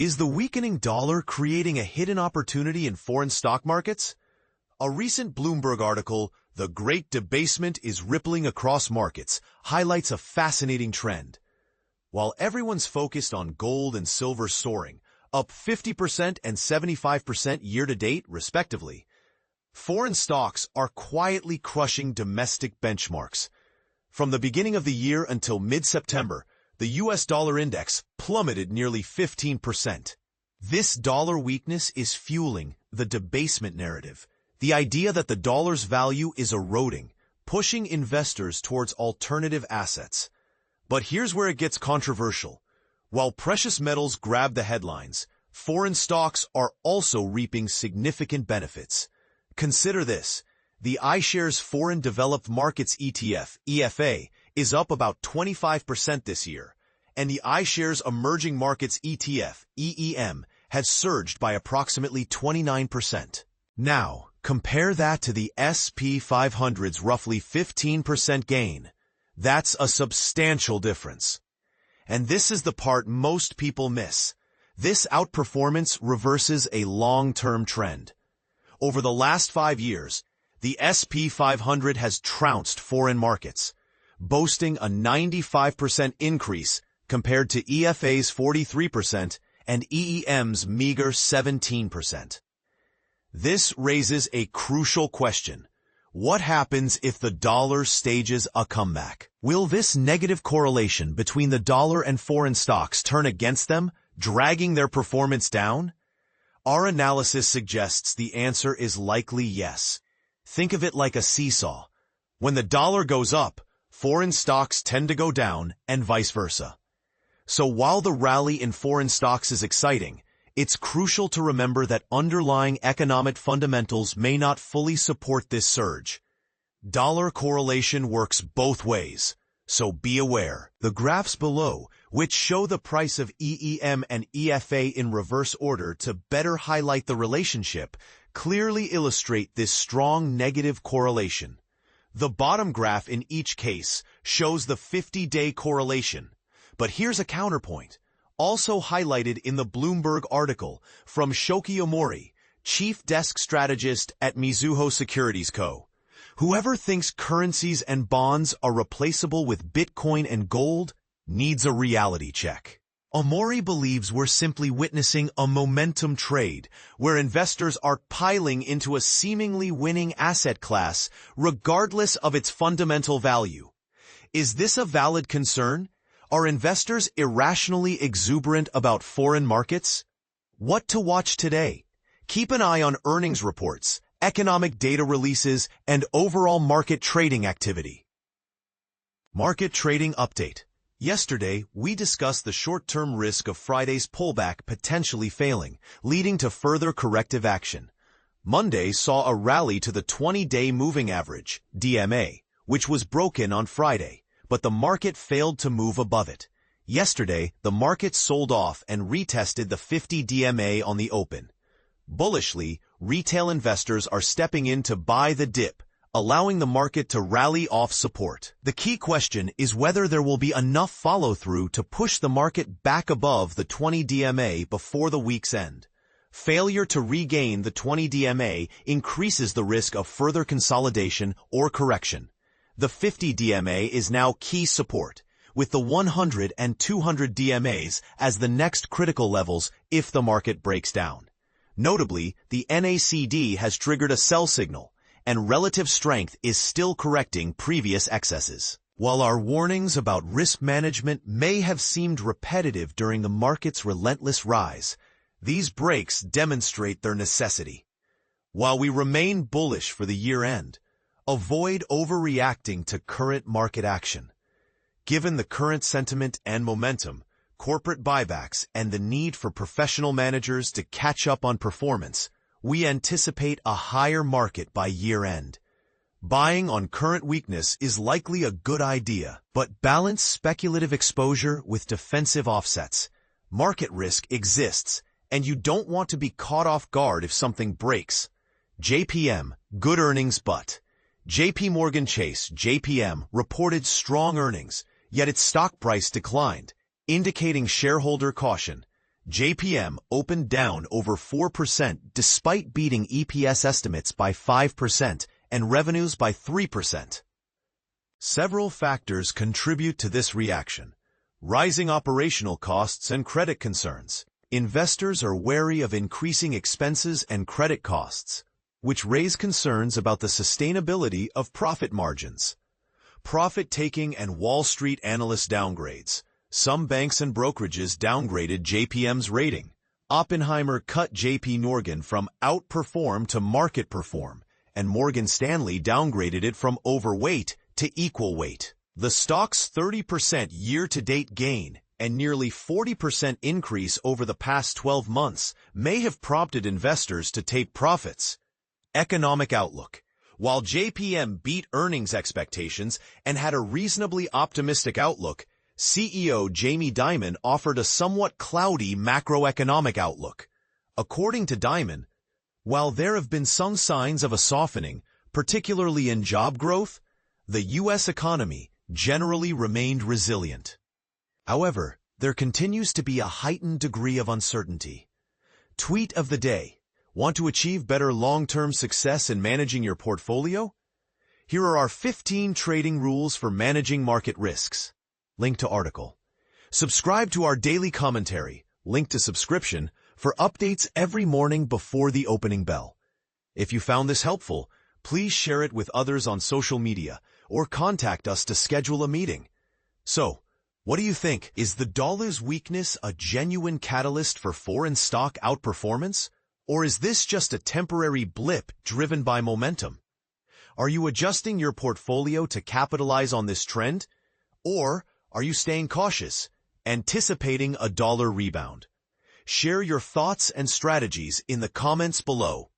Is the weakening dollar creating a hidden opportunity in foreign stock markets? A recent Bloomberg article, "The Great Debasement is Rippling Across Markets," highlights a fascinating trend. While everyone's focused on gold and silver soaring, up 50% and 75% year-to-date, respectively, foreign stocks are quietly crushing domestic benchmarks. From the beginning of the year until mid-September, the U.S. dollar index plummeted nearly 15%. This dollar weakness is fueling the debasement narrative, the idea that the dollar's value is eroding, pushing investors towards alternative assets. But here's where it gets controversial. While precious metals grab the headlines, foreign stocks are also reaping significant benefits. Consider this. The iShares Foreign Developed Markets ETF, EFA, is up about 25% this year, and the iShares Emerging Markets ETF, EEM, has surged by approximately 29%. Now, compare that to the S&P 500's roughly 15% gain. That's a substantial difference. And this is the part most people miss. This outperformance reverses a long-term trend. Over the last 5 years, the S&P 500 has trounced foreign markets, boasting a 95% increase compared to EFA's 43% and EEM's meager 17%. This raises a crucial question. What happens if the dollar stages a comeback? Will this negative correlation between the dollar and foreign stocks turn against them, dragging their performance down? Our analysis suggests the answer is likely yes. Think of it like a seesaw. When the dollar goes up, foreign stocks tend to go down, and vice versa. So while the rally in foreign stocks is exciting, it's crucial to remember that underlying economic fundamentals may not fully support this surge. Dollar correlation works both ways, so be aware. The graphs below, which show the price of EEM and EFA in reverse order to better highlight the relationship, clearly illustrate this strong negative correlation. The bottom graph in each case shows the 50-day correlation. But here's a counterpoint, also highlighted in the Bloomberg article from Shoki Omori, chief desk strategist at Mizuho Securities Co. Whoever thinks currencies and bonds are replaceable with Bitcoin and gold needs a reality check. Omori believes we're simply witnessing a momentum trade where investors are piling into a seemingly winning asset class regardless of its fundamental value. Is this a valid concern? Are investors irrationally exuberant about foreign markets? What to watch today? Keep an eye on earnings reports, economic data releases, and overall market trading activity. Market trading update. Yesterday, we discussed the short-term risk of Friday's pullback potentially failing, leading to further corrective action. Monday saw a rally to the 20-day moving average, DMA, which was broken on Friday, but the market failed to move above it. Yesterday, the market sold off and retested the 50 DMA on the open. Bullishly, retail investors are stepping in to buy the dip, allowing the market to rally off support. The key question is whether there will be enough follow-through to push the market back above the 20 DMA before the week's end. Failure to regain the 20 DMA increases the risk of further consolidation or correction. The 50 DMA is now key support, with the 100 and 200 DMAs as the next critical levels if the market breaks down. Notably, the NACD has triggered a sell signal, and relative strength is still correcting previous excesses. While our warnings about risk management may have seemed repetitive during the market's relentless rise, these breaks demonstrate their necessity. While we remain bullish for the year-end, avoid overreacting to current market action. Given the current sentiment and momentum, corporate buybacks, and the need for professional managers to catch up on performance, we anticipate a higher market by year-end. Buying on current weakness is likely a good idea, but balance speculative exposure with defensive offsets. Market risk exists, and you don't want to be caught off guard if something breaks. JPM, good earnings but. JP Morgan Chase, JPM, reported strong earnings, yet its stock price declined, indicating shareholder caution. JPM opened down over 4% despite beating EPS estimates by 5% and revenues by 3%. Several factors contribute to this reaction: rising operational costs and credit concerns. Investors are wary of increasing expenses and credit costs, which raise concerns about the sustainability of profit margins. Profit-taking and Wall Street analyst downgrades. Some banks and brokerages downgraded JPM's rating. Oppenheimer cut JP Morgan from outperform to market perform, and Morgan Stanley downgraded it from overweight to equal weight. The stock's 30% year-to-date gain and nearly 40% increase over the past 12 months may have prompted investors to take profits. Economic outlook. While JPM beat earnings expectations and had a reasonably optimistic outlook, CEO Jamie Dimon offered a somewhat cloudy macroeconomic outlook. According to Dimon, while there have been some signs of a softening, particularly in job growth, the U.S. economy generally remained resilient. However, there continues to be a heightened degree of uncertainty. Tweet of the day. Want to achieve better long-term success in managing your portfolio? Here are our 15 trading rules for managing market risks. Link to article. Subscribe to our daily commentary, link to subscription, for updates every morning before the opening bell. If you found this helpful, please share it with others on social media or contact us to schedule a meeting. So, what do you think? Is the dollar's weakness a genuine catalyst for foreign stock outperformance? Or is this just a temporary blip driven by momentum? Are you adjusting your portfolio to capitalize on this trend? Or are you staying cautious, anticipating a dollar rebound? Share your thoughts and strategies in the comments below.